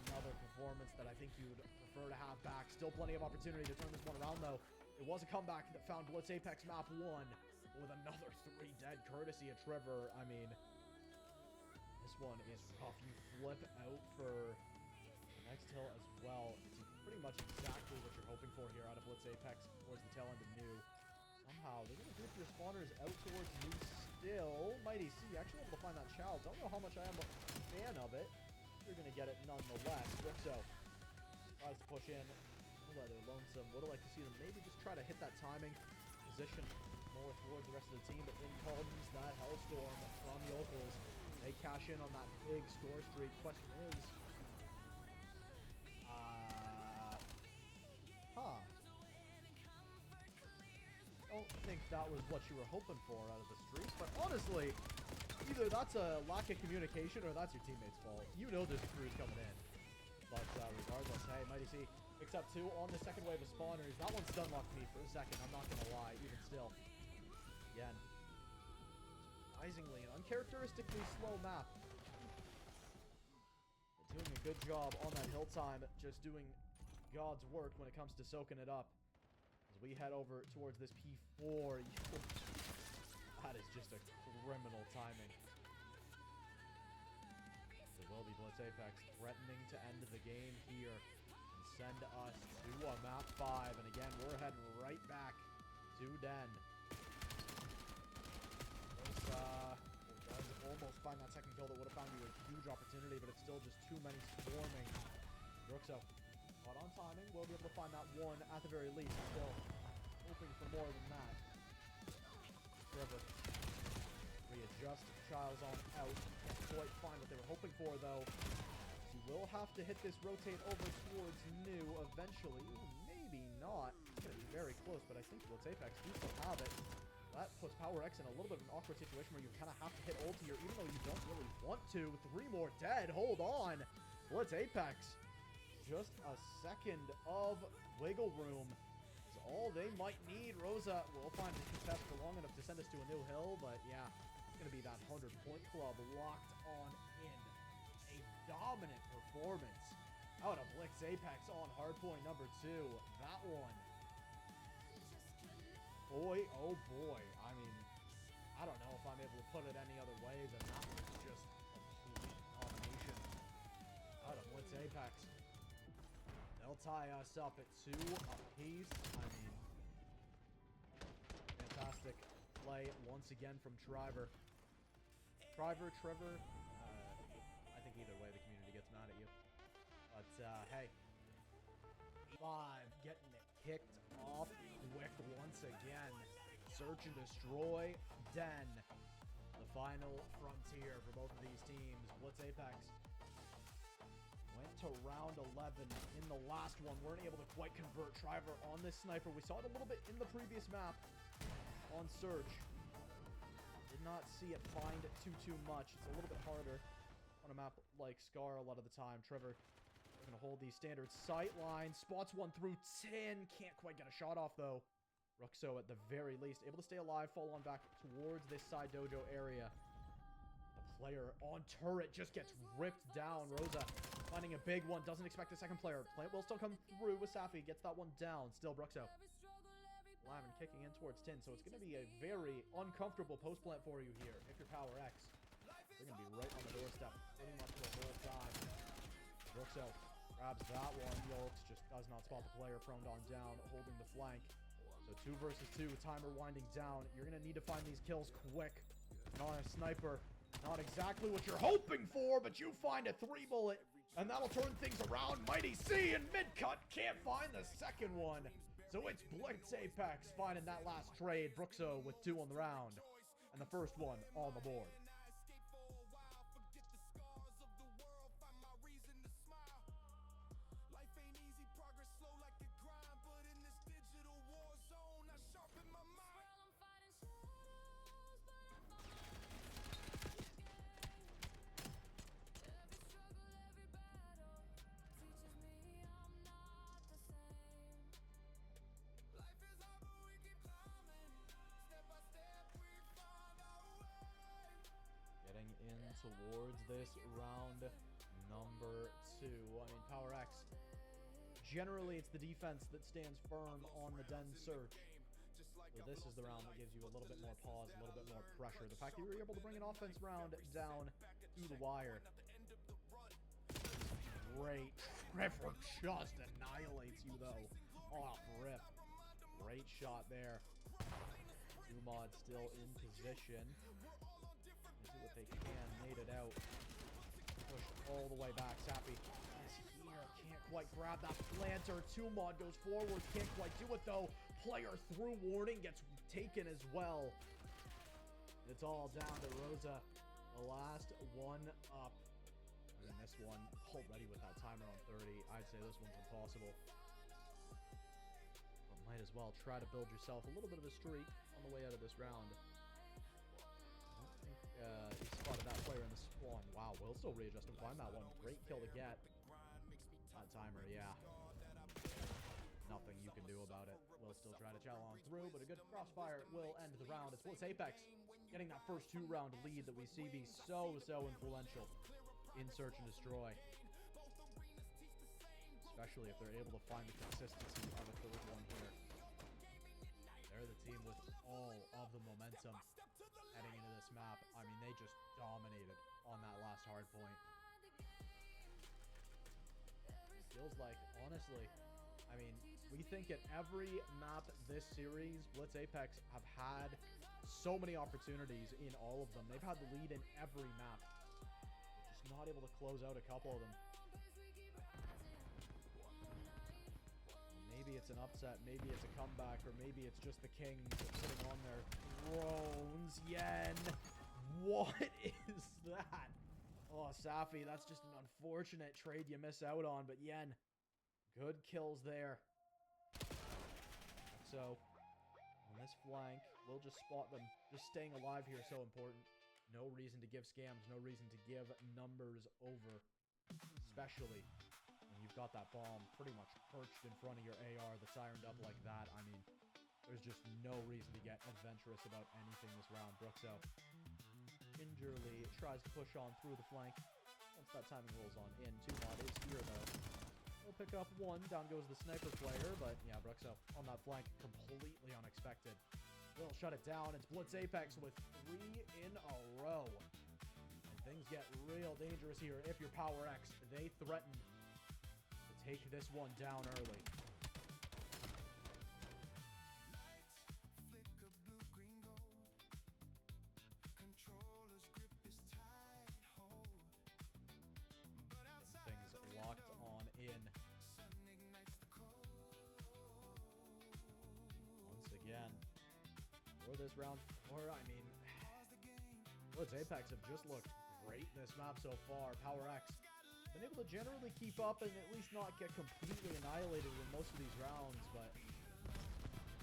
Speaker 1: another performance that I think you'd prefer to have back. Still plenty of opportunity to turn this one around, though. It was a comeback that found Blitz Apex map 1 with another 3 dead courtesy of Trevor. I mean, this one is rough. You flip out for the next hill as well. It's pretty much exactly what you're hoping for here out of Blitz Apex towards the tail end of New. Somehow, they're going to group your spawners out towards New still. Mighty C actually able to find that child. Don't know how much I am a fan of it. You're going to get it nonetheless. Brookso tries to push in. They're lonesome. Would have liked to see them maybe just try to hit that timing position more towards the rest of the team, but in comes that Hellstorm from Yokels. They cash in on that big score streak. Question is, don't think that was what you were hoping for out of the streak, but honestly, either that's a lack of communication or that's your teammates' fault. You know there's a cruise coming in. But regardless, hey, Mighty C picks up 2 on the second wave of spawners. That one stun locked me for a second, I'm not going to lie, even still. Again, surprisingly, an uncharacteristically slow map. They're doing a good job on that hill time, just doing God's work when it comes to soaking it up. As we head over towards this P4, that is just a criminal timing. It will be Blitz Apex threatening to end the game here and send us to a map 5. And again, we're heading right back to Den. Does almost find that second kill that would have found you a huge opportunity, but it's still just too many swarming. Brookso, not on timing. We'll be able to find that one at the very least. Still hoping for more than that. Trevor. Readjust. Childs on out. Can't quite find what they were hoping for, though. So you will have to hit this rotate over towards New eventually. Ooh, maybe not. It's going to be very close, but I think Blitz Apex do still have it. That puts Power X in a little bit of an awkward situation where you kind of have to hit ult here, even though you don't really want to. 3 more dead. Hold on. Blitz Apex. Just a second of wiggle room. It's all they might need. Rosa will find the contest for long enough to send us to a new hill, but yeah. Going to be that 100-point club locked on in. A dominant performance out of Blitz Apex on hardpoint number 2. That one. Boy, oh boy. I mean, I don't know if I'm able to put it any other way than that was just a complete domination out of Blitz Apex. They'll tie us up at 2 apiece. I mean, fantastic play once again from Trevor. Trevor, I think either way the community gets mad at you. But, hey. 5, getting it kicked off quick once again. Search and destroy Den. The final frontier for both of these teams. Blitz Apex went to round 11 in the last one. Weren't able to quite convert Trevor on this sniper. We saw it a little bit in the previous map on Search. Did not see it find too much. It's a little bit harder. on a map like Scar a lot of the time. Trevor going to hold these standard sight lines. Spots 1 through 10. Can't quite get a shot off, though. Ruxo, at the very least, able to stay alive, fall on back towards this side dojo area. The player on turret just gets ripped down. Rosa finding a big one. Doesn't expect a second player. Plant will still come through with Safi. Gets that one down. Still Bruxo. Alive and kicking in towards 10. So it's going to be a very uncomfortable post plant for you here if you're Power X. They're going to be right on the doorstep pretty much the whole time. Bruxo grabs that one. Yolks just does not spot the player. Prone on down, holding the flank. So 2 versus 2, timer winding down. You're going to need to find these kills quick. Not a sniper. Not exactly what you're hoping for, but you find a 3-bullet, and that'll turn things around. Mighty C in mid-cut. Can't find the second one. So it's Blitz Apex finding that last trade. Bruxo with 2 on the round, and the first one on the board. Towards this round number 2. I mean, Power X, generally it's the defense that stands firm on the den search. So this is the round that gives you a little bit more pause, a little bit more pressure. The fact that you were able to bring an offense round down to the wire. Great. Trevor just annihilates you, though. Off rip. Great shot there. 2mod still in position. Do what they can. Made it out. Push all the way back. Sappy is here. Can't quite grab that planter. 2mod goes forward. Can't quite do it, though. Player through warning gets taken as well. It's all down to Rosa. The last one up. I mean, this one already with that timer on 30. I'd say this one's impossible. But might as well try to build yourself a little bit of a streak on the way out of this round. He spotted that player in the spawn. Wow, will still readjust and find that one. Great kill to get. That timer, yeah. Nothing you can do about it. Will still try to chow on through, but a good crossfire will end the round. It's Blitz Apex getting that first 2-round lead that we see be so influential in Search and Destroy. Especially if they're able to find the consistency of a 3rd one here. They're the team with all of the momentum heading into this map. I mean, they just dominated on that last hard point. It feels like, honestly, I mean, we think at every map this series, Blitz Apex have had so many opportunities in all of them. They've had the lead in every map. Just not able to close out a couple of them. Maybe it's an upset, maybe it's a comeback, or maybe it's just the Kings sitting on their thrones. Yen, what is that? Oh, Safi, that's just an unfortunate trade you miss out on, but Yen, good kills there. So, on this flank, we'll just spot them. Just staying alive here is so important. No reason to give scams, no reason to give numbers over, especially you've got that bomb pretty much perched in front of your AR that's ironed up like that. I mean, there's just no reason to get adventurous about anything this round. Bruxo gingerly tries to push on through the flank. Once that timing rolls on in, 2mod is here, though. He'll pick up 1. Down goes the sniper player, but yeah, Bruxo on that flank, completely unexpected. Will shut it down. It's Blitz Apex with 3 in a row. And things get real dangerous here if you're Power X. They threaten take this one down early. Things locked on in. Once again, for this round, or I mean, Blitz Apex have just looked great this map so far. Power X been able to generally keep up and at least not get completely annihilated in most of these rounds, but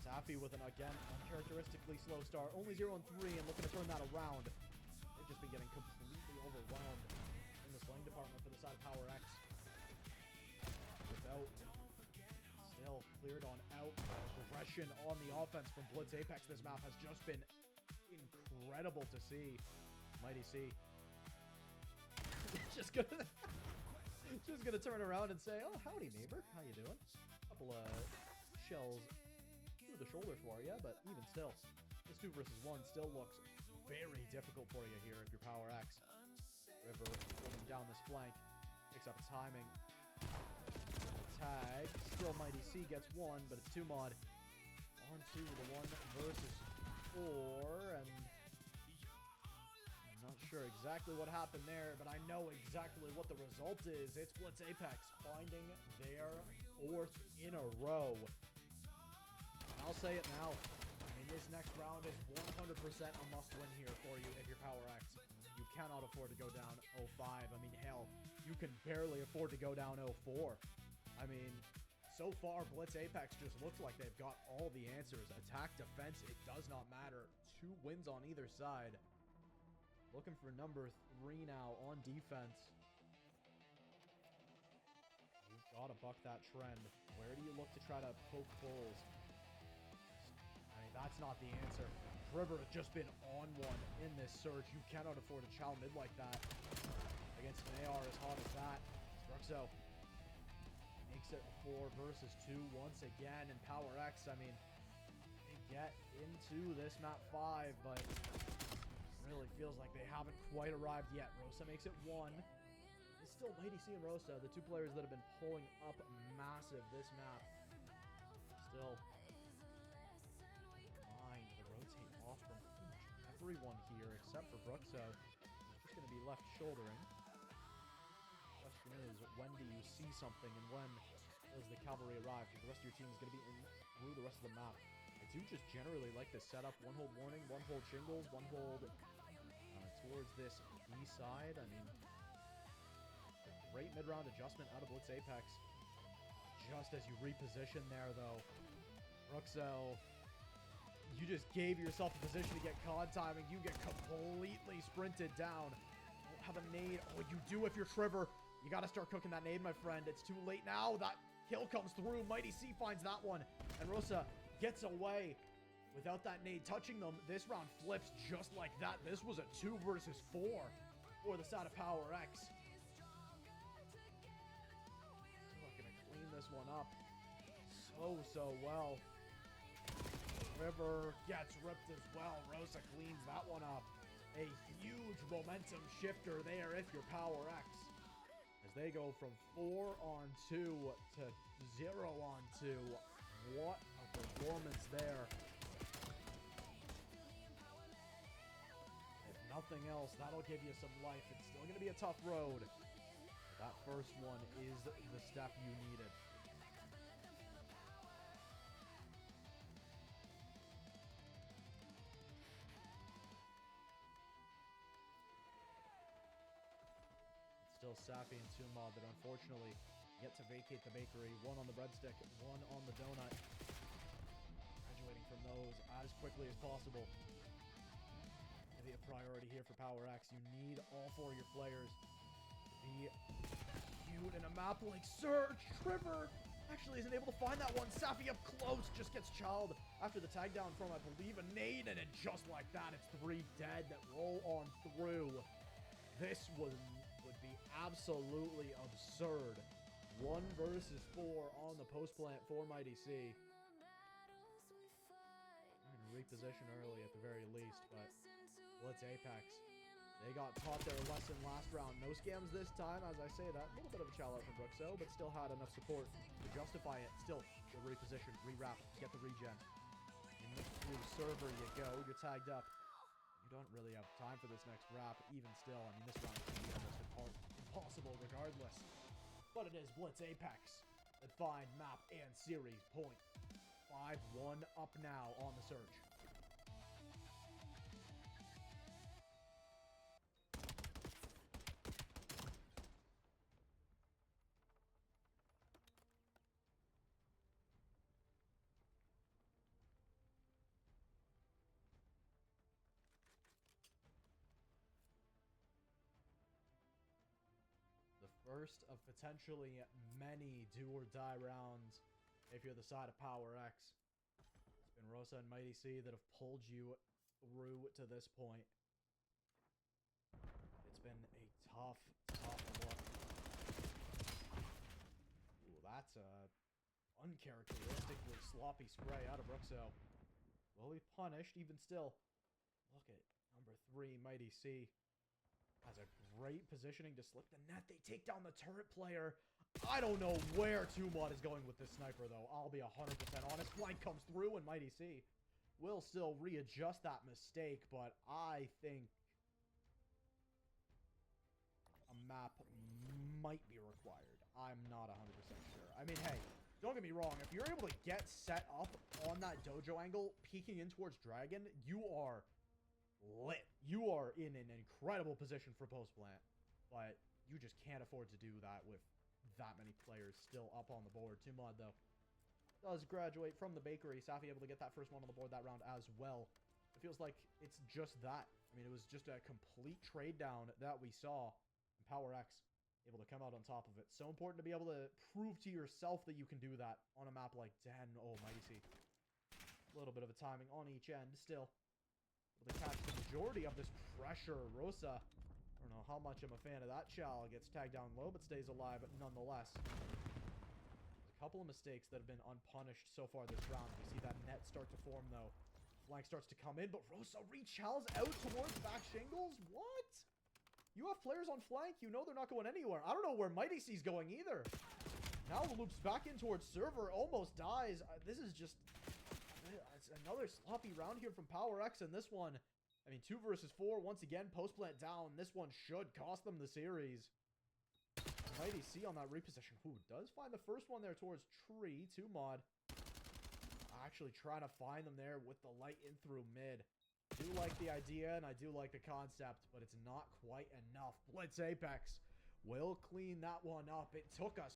Speaker 1: Safi with an, again, uncharacteristically slow start. Only 0-3 and looking to turn that around. They've just been getting completely overwhelmed in the aggression on the offense from Blitz Apex this map has just been incredible to see. Mighty C. just gonna turn around and say, oh, howdy, neighbor. How you doing? Couple of shells through the shoulder for you, but even still, this 2 versus 1 still looks very difficult for you here if you're Power X. River holding down this flank, picks up timing. Tag, still Mighty C gets 1, but it's 2 mod. On to the 1 versus 4, and I'm not sure exactly what happened there, but I know exactly what the result is. It's Blitz Apex finding their 4th in a row. And I'll say it now. I mean, this next round is 100% a must-win here for you if you're Power X. You cannot afford to go down 0-5. I mean, hell, you can barely afford to go down 0-4. I mean, so far, Blitz Apex just looks like they've got all the answers. Attack, defense, it does not matter. 2 wins on either side. Looking for number 3 now on defense. You've got to buck that trend. Where do you look to try to poke holes? I mean, that's not the answer. Trevor has just been on one in this search. You cannot afford a chow mid like that against an AR as hot as that. Struxo makes it 4 versus 2 once again. And Power X, I mean, they get into this map 5, but really feels like they haven't quite arrived yet. Rosa makes it 1. It's still Mighty C and Rosa, the 2 players that have been pulling up massive this map. Still fine to rotate off from everyone here except for Bruxo. He's just going to be left shouldering. Question is, when do you see something and when does the cavalry arrive? Because the rest of your team is going to be in through the rest of the map. I do just generally like this setup. 1 hold warning, 1 hold shingles, 1 hold towards this B side. I mean, great mid-round adjustment out of Blitz Apex. Just as you reposition there, though, Bruxo, you just gave yourself a position to get COD timing. You get completely sprinted down. Don't have a nade. Oh, you do if you're Trevor. You got to start cooking that nade, my friend. It's too late now. That kill comes through. Mighty C finds that one. And Rosa gets away without that nade touching them. This round flips just like that. This was a 2 versus 4 for the side of Power X. Not going to clean this one up so well. River gets ripped as well. Rosa cleans that one up. A huge momentum shifter there if you're Power X. As they go from 4 on 2 to 0 on 2. What a performance there. If nothing else, that'll give you some life. It's still going to be a tough road. That first one is the step you needed. Still Sappy and Tumod that unfortunately get to vacate the bakery. 1 on the breadstick, 1 on the donut. Graduating from those as quickly as possible. Maybe a priority here for Power X. You need all 4 of your players to be cute in a map like Surge. Trevor actually isn't able to find that one. Sappy up close, just gets chilled after the tag down from, I believe, a nade, and then just like that, it's 3 dead that roll on through. This would be absolutely absurd. 1 versus 4 on the post plant for Mighty C. Reposition early at the very least, but Blitz Apex, they got taught their lesson last round. No scams this time, as I say that. A little bit of a chow out from Bruxo, but still had enough support to justify it. Still, the reposition, re-wrap, get the regen. In the through server you go, you're tagged up. You don't really have time for this next wrap, even still. I mean, this round is going to be almost impossible regardless. But it is Blitz Apex that find map and series point. 5-1 up now on the search. First of potentially many do or die rounds if you're the side of Power X. And Rosa and Mighty C that have pulled you through to this point. It's been a tough look. Ooh, that's a uncharacteristically sloppy spray out of Brookso. Will he punished? Even still, look at number 3, Mighty C. Has a great positioning to slip the net. They take down the turret player. I don't know where Tumod is going with this sniper, though. I'll be 100% honest. Flank comes through, and Mighty C will still readjust that mistake, but I think a map might be required. I'm not 100% sure. I mean, hey, don't get me wrong. If you're able to get set up on that dojo angle, peeking in towards Dragon, you are lit. You are in an incredible position for post plant, but you just can't afford to do that with that many players still up on the board. Tumod, though, does graduate from the bakery. Safi able to get that first one on the board that round as well. It feels like it's just that. I mean, it was just a complete trade down that we saw. And Power X able to come out on top of it. So important to be able to prove to yourself that you can do that on a map like Den. Oh, Mighty C. A little bit of a timing on each end. Still able to catch the majority of this pressure. Rosa, I don't know how much I'm a fan of that Chal. Gets tagged down low, but stays alive nonetheless. Couple of mistakes that have been unpunished so far this round. We see that net start to form, though. Flank starts to come in, but Rosa re-chal's out towards back shingles. What? You have players on flank. You know they're not going anywhere. I don't know where Mighty C's going either. Now the loops back in towards server. Almost dies. This is just... It's another sloppy round here from Power X, and this one... I mean, 2 versus 4. Once again, post plant down. This one should cost them the series. Mighty C on that reposition. Who does find the first one there towards Tree. Tumod actually trying to find them there with the light in through mid. Do like the idea and I do like the concept, but it's not quite enough. Blitz Apex will clean that one up. It took us